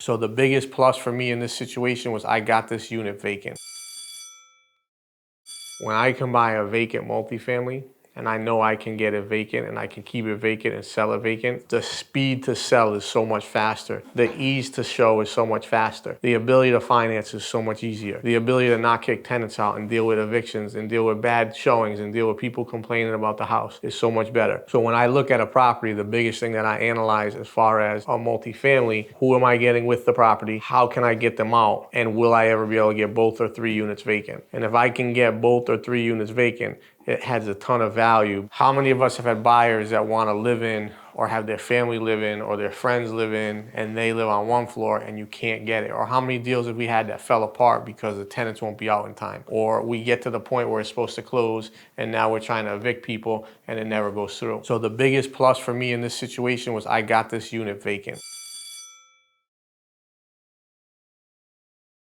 So the biggest plus for me in this situation was I got this unit vacant. When I can buy a vacant multifamily, and I know I can get it vacant and I can keep it vacant and sell it vacant, the speed to sell is so much faster. The ease to show is so much faster. The ability to finance is so much easier. The ability to not kick tenants out and deal with evictions and deal with bad showings and deal with people complaining about the house is so much better. So when I look at a property, the biggest thing that I analyze as far as a multifamily, who am I getting with the property? How can I get them out? And will I ever be able to get both or three units vacant? And if I can get both or three units vacant, it has a ton of value. How many of us have had buyers that want to live in or have their family live in or their friends live in and they live on one floor and you can't get it? Or how many deals have we had that fell apart because the tenants won't be out in time? Or we get to the point where it's supposed to close and now we're trying to evict people and it never goes through. So the biggest plus for me in this situation was I got this unit vacant.